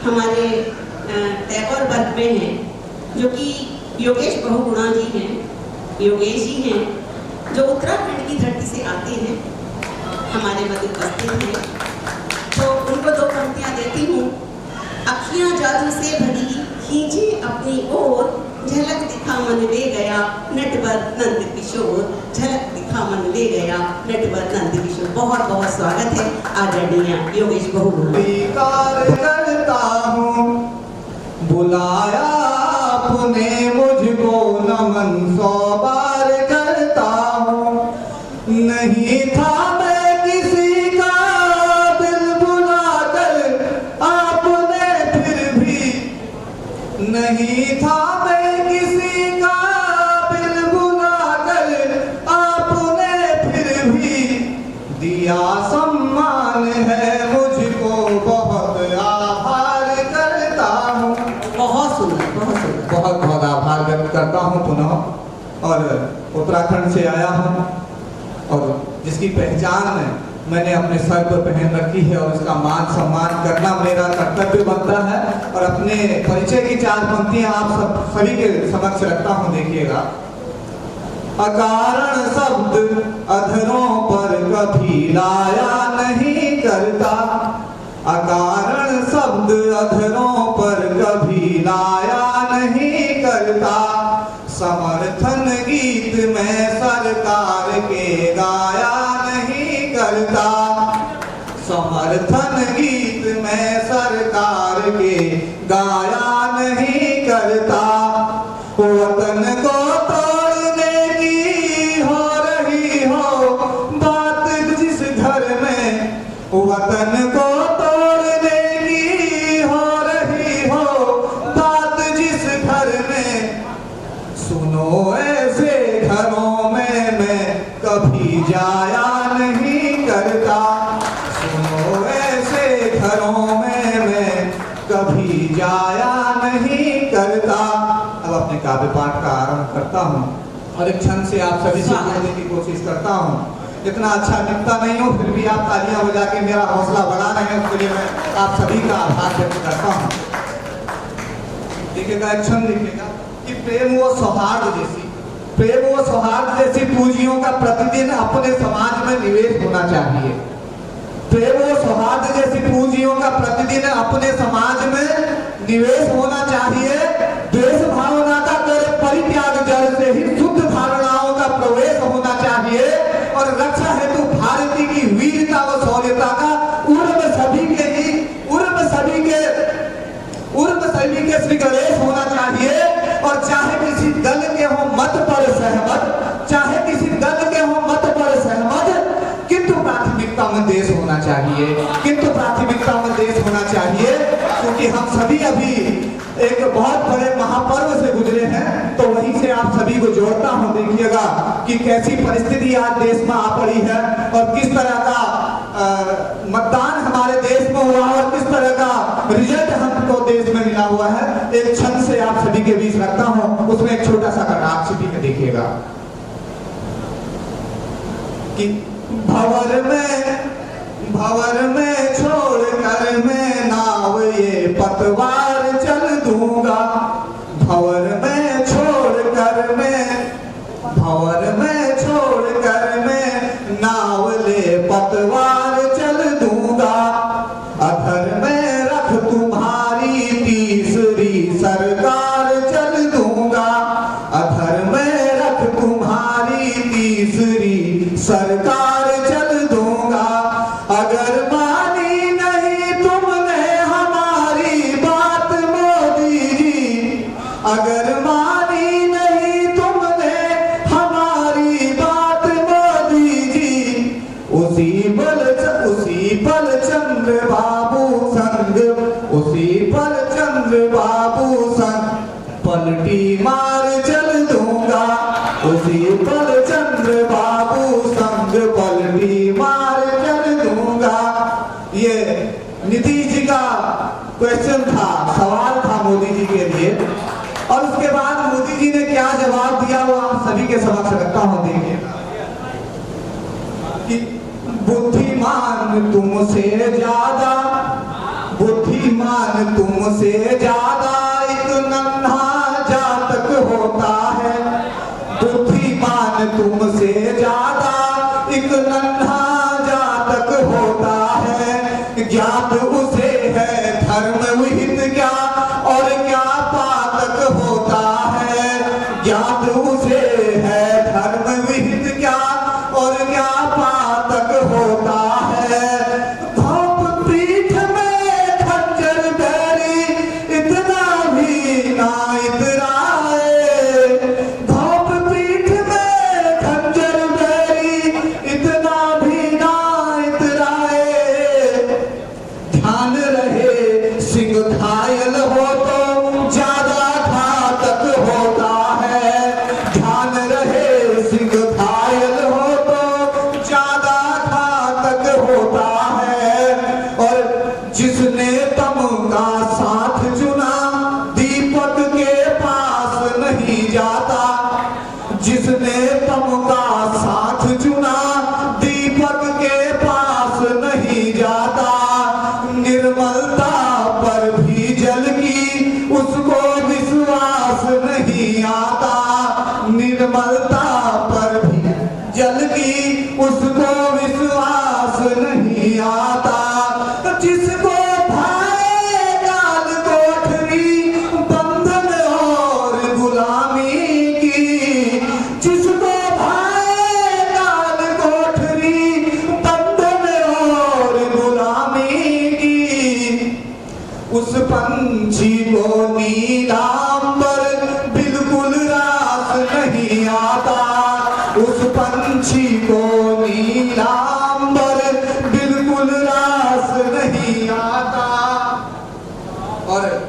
हमारे टैगोर वर्ग में हैं, जो कि योगेश बहुगुणा जी हैं, योगेश जी हैं, जो उत्तराखंड की धरती से आते हैं, हमारे मध्य उपस्थित हैं। तो उनको दो पंक्तियाँ देती हूँ। अखियाँ जादू से भरी खींचे अपनी ओर, झलक दिखा मन ले गया नटवर नंद किशोर, झलक दिखा मन ले गया नटवर नंद किशोर। बहुत बहुत स्वागत है आदरणीय योगेश बहुगुणा। स्वीकार करता हूँ बुलाया आपने मुझको, नमन 100 बार करता हूँ। नहीं था मैं किसी का दिल बुलाकर, आपने फिर भी नहीं था मैं किसी का दिल बुलाकर, आपने फिर भी दिया सम्मान है मुझको, बहुत आभार करता हूँ। बहुत सुंदर, बहुत सुंदर। बहुत बहुत आभार व्यक्त करता हूँ पुनः। और उत्तराखंड से आया हूँ और जिसकी पहचान मैंने अपने सर पर पहन रखी है और उसका मान सम्मान करना मेरा कर्तव्य बनता है। और अपने परिचय की 4 पंक्तियां आप सभी के समक्ष रखता हूँ, देखिएगा। अकारण शब्द अधरों पर कभी लाया नहीं करता, अकारण शब्द अधरों पर कभी लाया नहीं करता। समर्थन गीत में सरकार के गाया नहीं करता, समर्थन गीत में सरकार के गाया नहीं करता। वतन को तोड़ने की हो रही हो बात जिस घर में, वतन को तोड़ने की हो रही हो बात जिस घर में, सुनो ऐसे घरों में मैं कभी जाया नहीं करता, सुनो ऐसे घरों में मैं कभी जाया नहीं करता। अब अपने काव्य पाठ का आरंभ करता हूँ और एक क्षण से आप सभी से जोड़ने की कोशिश करता हूँ। इतना अच्छा लिखता नहीं हूँ, फिर भी आप तालियां बजा के मेरा हौसला बढ़ा रहे हैं, उसके लिए मैं आप सभी का आभार व्यक्त करता हूँ। देखिएगा, एक क्षण देखिएगा कि प्रेम व सौहार्द जैसी पूंजियों का प्रतिदिन अपने समाज में निवेश होना चाहिए। प्रेम व सौहार्द जैसी पूंजियों का प्रतिदिन अपने समाज में निवेश होना चाहिए। द्वेष भावना का परित्याग जड़ से ही शुद्ध धारणाओं का प्रवेश होना चाहिए। और रक्षा हेतु भारती की वीरता व शौर्यता का उर्म सभी के श्री गणेश होना चाहिए। और चाहे किसी दल के हो मत पर सहमत, चाहे किसी दल के हो मत पर सहमत, किंतु प्राथमिकता में देश होना चाहिए, किंतु प्राथमिकता में देश होना चाहिए। क्योंकि हम सभी अभी एक बहुत बड़े महापर्व से गुजरे हैं, तो वहीं से आप सभी को जोड़ता हूं। देखिएगा कि कैसी परिस्थिति आज देश में आ पड़ी है और किस तरह का मतदान हमारे देश में हुआ और किस तरह का रिजल्ट हमको देश में मिला हुआ है। एक क्षण से आप सभी के बीच रखता हूं, उसमें एक छोटा सा कटाक्ष भी देखिएगा कि भंवर में छोड़ कर मैं नाव ये पतवार चल दूंगा, भंवर में छोड़ कर मैं नाव ले पतवार चल दूंगा। अधर में रख तुम्हारी तीसरी सरकार चल दूंगा, अधर में रख तुम्हारी तीसरी सरकार चल दूंगा। अगर मानी नहीं तुमने हमारी बात मोदी जी, अगर मानी नहीं तुमने हमारी बात मोदी जी, उसी पल चंद्र बाबू संग पलटी मार चल दूंगा, उसी पल चंद्र बाबू संग पलटी मार चल दूंगा। ये नीतीश जी का क्वेश्चन था, सवाल था मोदी जी के लिए। और उसके बाद मोदी जी ने क्या जवाब दिया वो आप सभी के समक्ष रखता हूं। देखिए कि बुद्धिमान तुमसे ज्यादा, बुद्धि बुद्धिमान तुमसे ज्यादा एक नन्हा जातक होता है। बुद्धिमान तुमसे ज्यादा एक नन्हा जातक होता है। ज्ञात उसे है धर्म विहित क्या और क्या पातक होता है। ज्ञात उसे है धर्म विहित क्या और क्या पातक होता है। भौप पीठ में खंजर बैरी इतना भी ना इतराए। भौप पीठ में खंजर बैरी इतना भी ना इतराए। ध्यान रहे सिंह घायल हो तो ज्यादा घातक होता है। ध्यान रहे सिंह घायल हो तो ज्यादा घातक होता है। और जिसने तम का साथ चुना दीपक के पास नहीं जाता। जिसने तम का साथ चुना दीपक के पास नहीं जाता। निर्मलता पर भी जल की उसको विश्वास नहीं आता। निर्मलता पर भी जल की उसको विश्वास नहीं आता। जिसको भाए काल कोठरी बंधन और गुलामी की। जिसको भाए काल कोठरी बंधन और गुलामी की। उस पंछी को नीलांबर बिल्कुल रास नहीं आता। उस पंछी को नीलांबर बिल्कुल रास नहीं आता। और